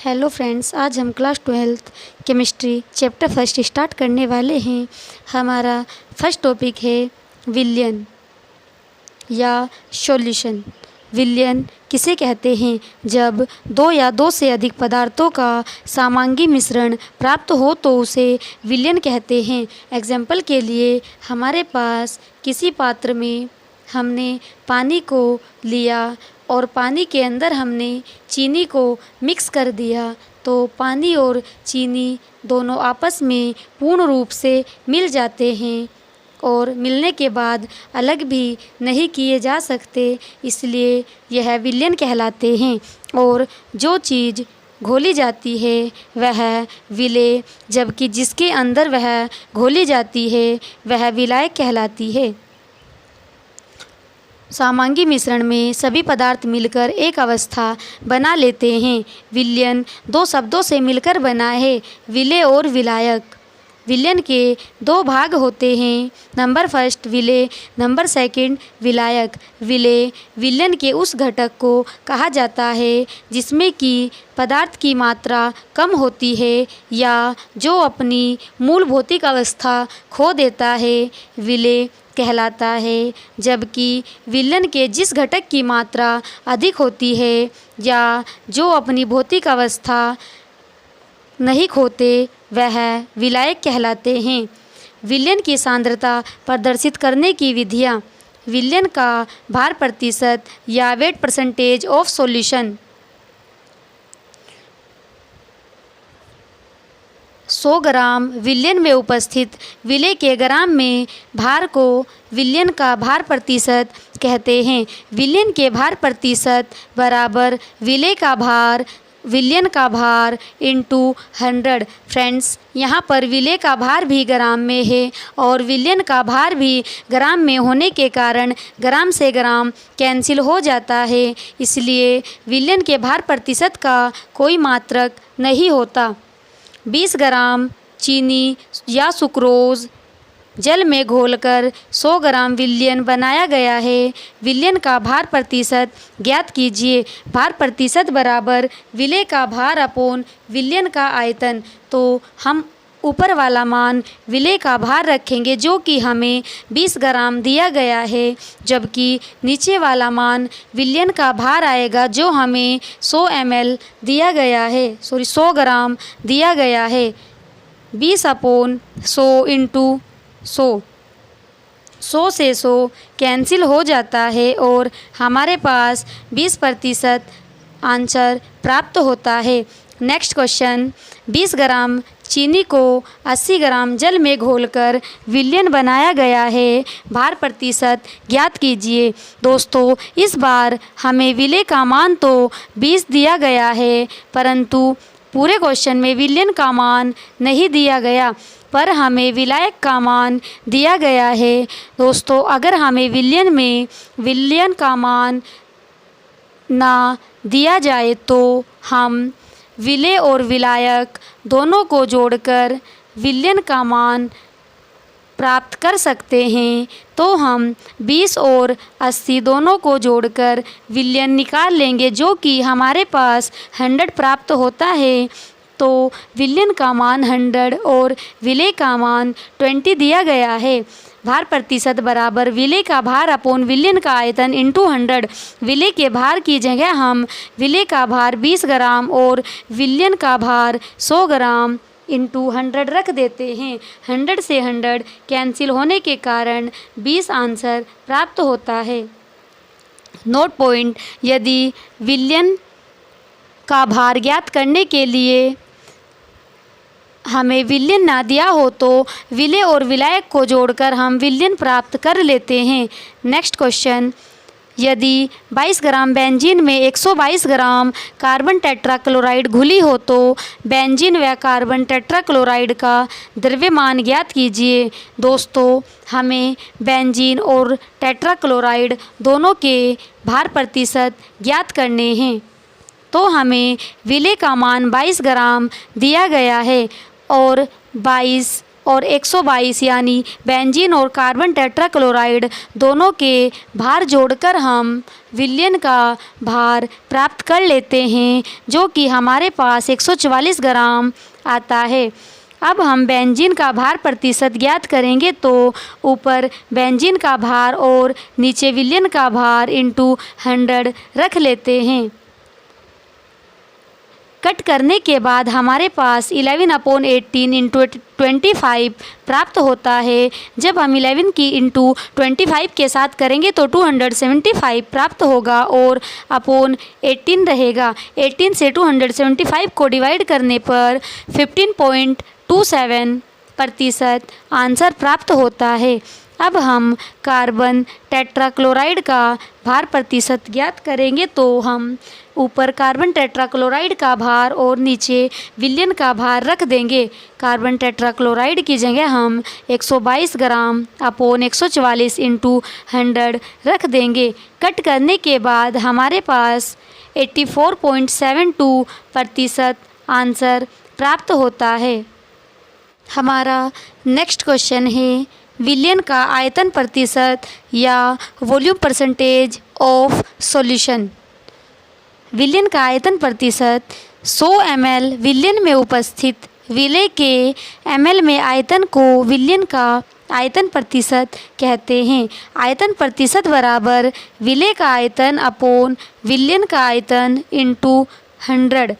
Hello friends, आज हम class 12th chemistry chapter first start करने वाले हैं। हमारा फर्स्ट टॉपिक है विलयन या सॉल्यूशन। विलयन किसे कहते हैं? जब दो या दो से अधिक पदार्थों का समांगी मिश्रण प्राप्त हो तो उसे विलयन कहते हैं। एग्जाम्पल के लिए हमारे पास किसी पात्र में हमने पानी को लिया और पानी के अंदर हमने चीनी को मिक्स कर दिया, तो पानी और चीनी दोनों आपस में पूर्ण रूप से मिल जाते हैं और मिलने के बाद अलग भी नहीं किए जा सकते, इसलिए यह विलयन कहलाते हैं। और जो चीज़ घोली जाती है वह विलेय, जबकि जिसके अंदर वह घोली जाती है वह विलायक कहलाती है। समांगी मिश्रण में सभी पदार्थ मिलकर एक अवस्था बना लेते हैं। विलयन दो शब्दों से मिलकर बना है, विलेय और विलायक। विलयन के दो भाग होते हैं, नंबर फर्स्ट विलेय, नंबर सेकंड विलायक। विलेय विलयन के उस घटक को कहा जाता है जिसमें कि पदार्थ की मात्रा कम होती है या जो अपनी मूल भौतिक अवस्था खो देता है, विलेय कहलाता है। जबकि विलयन के जिस घटक की मात्रा अधिक होती है या जो अपनी भौतिक अवस्था नहीं खोते वह विलायक कहलाते हैं। विलयन की सांद्रता प्रदर्शित करने की विधियाँ। विलयन का भार प्रतिशत या वेट परसेंटेज ऑफ सॉल्यूशन। 100 ग्राम विलयन में उपस्थित विलेय के ग्राम में भार को विलयन का भार प्रतिशत कहते हैं। विलयन के भार प्रतिशत बराबर विलेय का भार विलयन का भार इंटू 100। फ्रेंड्स, यहाँ पर विलेय का भार भी ग्राम में है और विलयन का भार भी ग्राम में होने के कारण ग्राम से ग्राम कैंसिल हो जाता है, इसलिए विलयन के भार प्रतिशत का कोई मात्रक नहीं होता। 20 ग्राम चीनी या सुक्रोज जल में घोलकर 100 ग्राम विलयन बनाया गया है। विलयन का भार प्रतिशत ज्ञात कीजिए। भार प्रतिशत बराबर विलेय का भार अपॉन विलयन का आयतन। तो हम ऊपर वाला मान विलेय का भार रखेंगे जो कि हमें 20 ग्राम दिया गया है, जबकि नीचे वाला मान विलयन का भार आएगा जो हमें 100 ml दिया गया है, 100 ग्राम दिया गया है। 20/100 इंटू 100 से 100 कैंसिल हो जाता है और हमारे पास 20% आंसर प्राप्त होता है। नेक्स्ट क्वेश्चन, 20 ग्राम चीनी को 80 ग्राम जल में घोलकर विलयन बनाया गया है। भार प्रतिशत ज्ञात कीजिए। दोस्तों, इस बार हमें विलेय का मान तो 20 दिया गया है, परंतु पूरे क्वेश्चन में विलयन का मान नहीं दिया गया, पर हमें विलायक का मान दिया गया है। दोस्तों, अगर हमें विलयन का मान ना दिया जाए तो हम विलेय और विलायक दोनों को जोड़कर विलयन का मान प्राप्त कर सकते हैं। तो हम 20 और 80 दोनों को जोड़कर विलयन निकाल लेंगे जो कि हमारे पास 100 प्राप्त होता है। तो विलयन का मान 100 और विलेय का मान 20 दिया गया है। भार प्रतिशत बराबर विलेय का भार अपॉन विलयन का आयतन इंटू 100। विलेय के भार की जगह हम विलेय का भार 20 ग्राम और विलयन का भार 100 ग्राम इंटू 100 रख देते हैं। 100 से 100 कैंसिल होने के कारण 20 आंसर प्राप्त होता है। नोट पॉइंट, यदि विलयन का भार ज्ञात करने के लिए हमें विलयन ना दिया हो तो विलेय और विलायक को जोड़कर हम विलयन प्राप्त कर लेते हैं। नेक्स्ट क्वेश्चन, यदि 22 ग्राम बेंजीन में 122 ग्राम कार्बन टेट्राक्लोराइड घुली हो तो बेंजीन व कार्बन टेट्राक्लोराइड का द्रव्यमान ज्ञात कीजिए। दोस्तों, हमें बेंजीन और टेट्राक्लोराइड दोनों के भार प्रतिशत ज्ञात करने हैं। तो हमें विलेय का मान 22 ग्राम दिया गया है और 22 और 122 यानी बेंजीन और कार्बन टेट्राक्लोराइड दोनों के भार जोड़कर हम विलयन का भार प्राप्त कर लेते हैं, जो कि हमारे पास 144 ग्राम आता है। अब हम बेंजीन का भार प्रतिशत ज्ञात करेंगे, तो ऊपर बेंजीन का भार और नीचे विलयन का भार इंटू 100 रख लेते हैं। कट करने के बाद हमारे पास 11/18 इंटू 25 प्राप्त होता है। जब हम 11 की इंटू 25 के साथ करेंगे तो 275 प्राप्त होगा और अपॉन 18 रहेगा। 18 से 275 को डिवाइड करने पर 15.27% आंसर प्राप्त होता है। अब हम कार्बन टेट्राक्लोराइड का भार प्रतिशत ज्ञात करेंगे, तो हम ऊपर कार्बन टेट्राक्लोराइड का भार और नीचे विलयन का भार रख देंगे। कार्बन टेट्राक्लोराइड की जगह हम 122 ग्राम अपॉन 144 इंटू 100 रख देंगे। कट करने के बाद हमारे पास 84.72% आंसर प्राप्त होता है। हमारा नेक्स्ट क्वेश्चन है, विलयन का आयतन प्रतिशत या वॉल्यूम परसेंटेज ऑफ सॉल्यूशन। विलयन का आयतन प्रतिशत 100 ml विलयन में उपस्थित विलेय के ml में आयतन को विलयन का आयतन प्रतिशत कहते हैं। आयतन प्रतिशत बराबर विलेय का आयतन अपॉन विलयन का आयतन इंटू 100।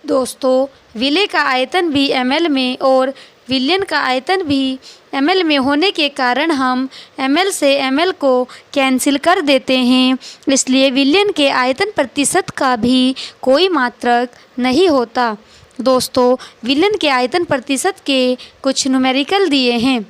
दोस्तों, विलेय का आयतन भी ml में और विलयन का आयतन भी ml में होने के कारण हम ml से ml को कैंसिल कर देते हैं, इसलिए विलयन के आयतन प्रतिशत का भी कोई मात्रक नहीं होता। दोस्तों, विलयन के आयतन प्रतिशत के कुछ न्यूमेरिकल दिए हैं।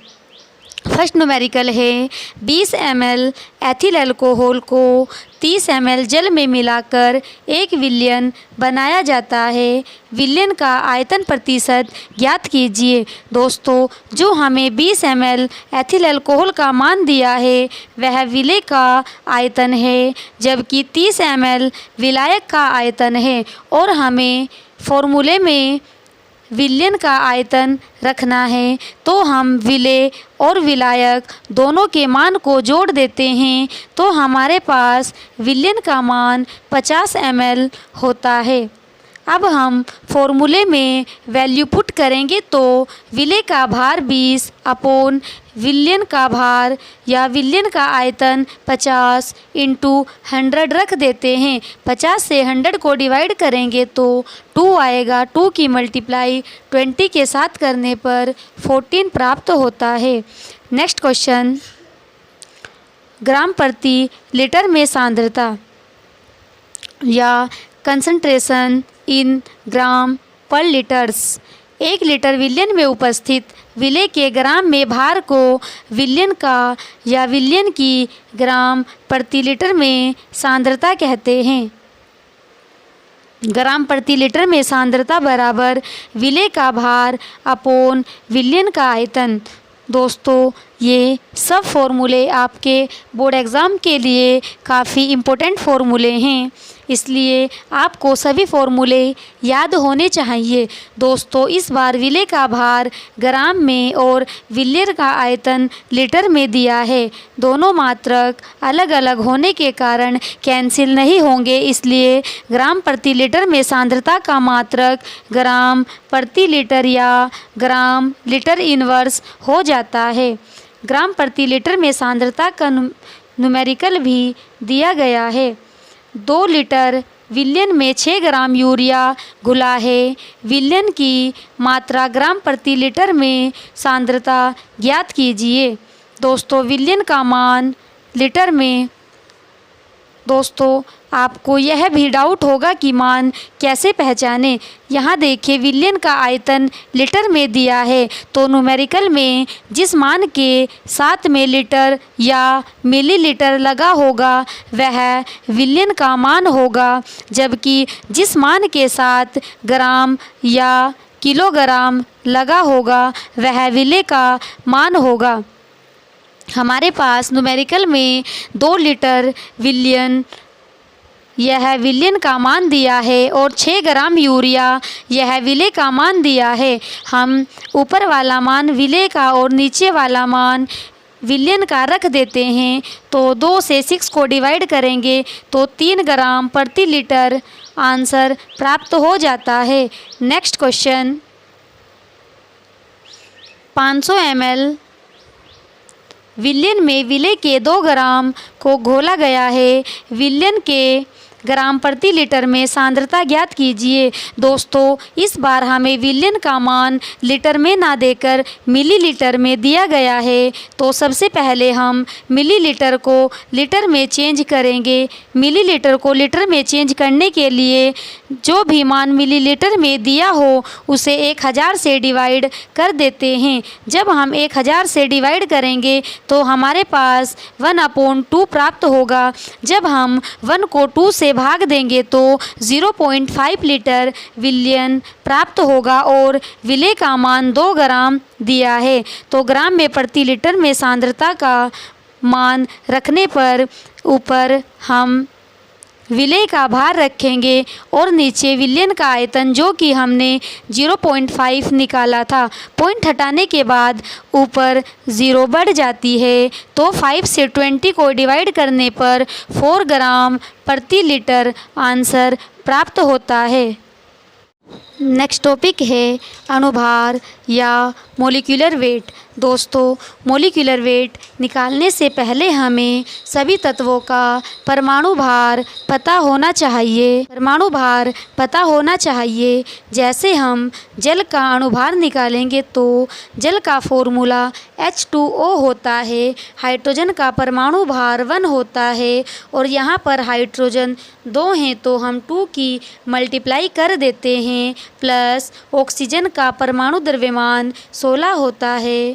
फर्स्ट न्यूमेरिकल है 20 ml एथिल अल्कोहल को 30 ml जल में मिलाकर एक विलयन बनाया जाता है। विलयन का आयतन प्रतिशत ज्ञात कीजिए। दोस्तों, जो हमें 20 ml एथिल अल्कोहल का मान दिया है वह विलेय का आयतन है, जबकि 30 ml विलायक का आयतन है और हमें फॉर्मूले में विलयन का आयतन रखना है, तो हम विलेय और विलायक दोनों के मान को जोड़ देते हैं, तो हमारे पास विलयन का मान 50 ml होता है। अब हम फॉर्मूले में वैल्यू पुट करेंगे, तो विलेय का भार 20 अपॉन विलयन का भार या विलयन का आयतन 50 इंटू 100 रख देते हैं। 50 से 100 को डिवाइड करेंगे तो 2 आएगा। 2 की मल्टीप्लाई 20 के साथ करने पर 14 प्राप्त होता है। नेक्स्ट क्वेश्चन, ग्राम प्रति लीटर में सांद्रता या कंसंट्रेशन इन ग्राम पर लीटर्स। 1 लीटर विलयन में उपस्थित विलेय के ग्राम में भार को विलयन का या विलयन की ग्राम प्रति लीटर में सांद्रता कहते हैं। ग्राम प्रति लीटर में सांद्रता बराबर विलेय का भार अपॉन विलयन का आयतन। दोस्तों, ये सब फॉर्मूले आपके बोर्ड एग्ज़ाम के लिए काफ़ी इम्पोर्टेंट फॉर्मूले हैं, इसलिए आपको सभी फॉर्मूले याद होने चाहिए। दोस्तों, इस बार विलेय का भार ग्राम में और विलयन का आयतन लीटर में दिया है। दोनों मात्रक अलग अलग होने के कारण कैंसिल नहीं होंगे, इसलिए ग्राम प्रति लीटर में सांद्रता का मात्रक ग्राम प्रति लीटर या ग्राम लीटर इनवर्स हो जाता है। ग्राम प्रति लीटर में सांद्रता का न्यूमेरिकल भी दिया गया है। 2 लीटर विलयन में 6 ग्राम यूरिया घुला है। विलयन की मात्रा ग्राम प्रति लीटर में सांद्रता ज्ञात कीजिए। दोस्तों, विलयन का मान लीटर में। दोस्तों, आपको यह भी डाउट होगा कि मान कैसे पहचानें। यहाँ देखिए, विलयन का आयतन लीटर में दिया है, तो न्यूमेरिकल में जिस मान के साथ में लीटर या मिलीलीटर लगा होगा वह विलयन का मान होगा, जबकि जिस मान के साथ ग्राम या किलोग्राम लगा होगा वह विलेय का मान होगा। हमारे पास न्यूमेरिकल में 2 लीटर विलयन यह विलयन का मान दिया है और 6 ग्राम यूरिया यह विलेय का मान दिया है। हम ऊपर वाला मान विलेय का और नीचे वाला मान विलयन का रख देते हैं। तो 2 से 6 को डिवाइड करेंगे तो 3 ग्राम प्रति लीटर आंसर प्राप्त हो जाता है। नेक्स्ट क्वेश्चन, 500 ml विलयन में विलेय के 2 ग्राम को घोला गया है। विलयन के ग्राम प्रति लीटर में सांद्रता ज्ञात कीजिए। दोस्तों, इस बार हमें विलयन का मान लीटर में ना देकर मिलीलीटर में दिया गया है। तो सबसे पहले हम मिलीलीटर को लीटर में चेंज करेंगे। मिलीलीटर को लीटर में चेंज करने के लिए जो भी मान मिलीलीटर में दिया हो उसे 1000 से डिवाइड कर देते हैं। जब हम 1000 से डिवाइड करेंगे तो हमारे पास 1/2 प्राप्त होगा। जब हम 1 को 2 से भाग देंगे तो 0.5 लीटर विलयन प्राप्त होगा और विलेय का मान 2 ग्राम दिया है। तो ग्राम में प्रति लीटर में सांद्रता का मान रखने पर ऊपर हम विलेय का भार रखेंगे और नीचे विलयन का आयतन जो कि हमने 0.5 निकाला था। पॉइंट हटाने के बाद ऊपर 0 बढ़ जाती है। तो 5 से 20 को डिवाइड करने पर 4 ग्राम प्रति लीटर आंसर प्राप्त होता है। नेक्स्ट टॉपिक है अणुभार या मोलिकुलर वेट। दोस्तों, मोलिकुलर वेट निकालने से पहले हमें सभी तत्वों का परमाणु भार पता होना चाहिए। परमाणु भार पता होना चाहिए। जैसे हम जल का अणुभार निकालेंगे तो जल का फॉर्मूला H2O होता है। हाइड्रोजन का परमाणु भार 1 होता है और यहाँ पर हाइड्रोजन 2 हैं तो हम 2 की मल्टीप्लाई कर देते हैं। प्लस ऑक्सीजन का परमाणु द्रव्यमान 16 होता है।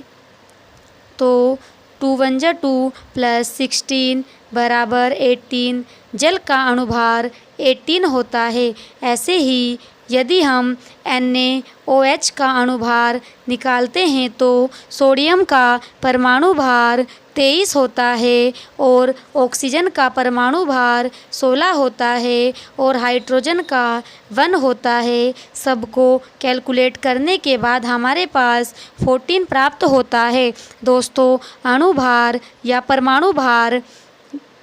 तो 2 1 जा 2 प्लस 16 बराबर 18। जल का अणुभार 18 होता है। ऐसे ही यदि हम NaOH का अणुभार निकालते हैं तो सोडियम का परमाणु भार 23 होता है और ऑक्सीजन का परमाणु भार 16 होता है और हाइड्रोजन का 1 होता है। सबको कैलकुलेट करने के बाद हमारे पास 14 प्राप्त होता है। दोस्तों, अणुभार या परमाणु भार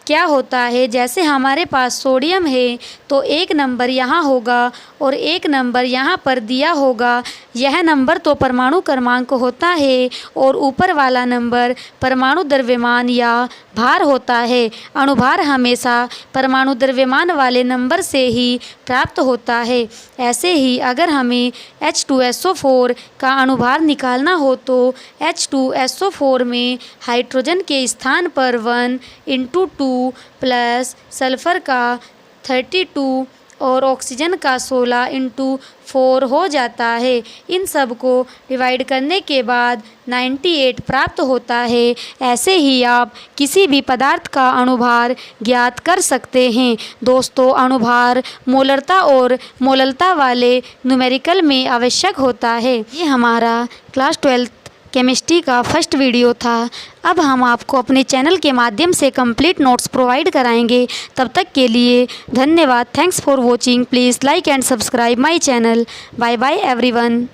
क्या होता है, जैसे हमारे पास सोडियम है तो 1 नंबर यहाँ होगा और 1 नंबर यहाँ पर दिया होगा। यह नंबर तो परमाणु क्रमांक होता है और ऊपर वाला नंबर परमाणु द्रव्यमान या भार होता है। अणुभार हमेशा परमाणु द्रव्यमान वाले नंबर से ही प्राप्त होता है। ऐसे ही अगर हमें H2SO4 का अणुभार निकालना हो तो H2SO4 में हाइड्रोजन के स्थान पर 1 × 2 प्लस सल्फर का 32 और ऑक्सीजन का 16 × 4 हो जाता है। इन सब को डिवाइड करने के बाद 98 प्राप्त होता है। ऐसे ही आप किसी भी पदार्थ का अणुभार ज्ञात कर सकते हैं। दोस्तों, अणुभार मोलरता और मोललता वाले न्यूमेरिकल में आवश्यक होता है। ये हमारा क्लास 12 केमिस्ट्री का फर्स्ट वीडियो था। अब हम आपको अपने चैनल के माध्यम से कंप्लीट नोट्स प्रोवाइड कराएंगे। तब तक के लिए धन्यवाद। Thanks for watching. Please like and subscribe my channel. Bye bye everyone.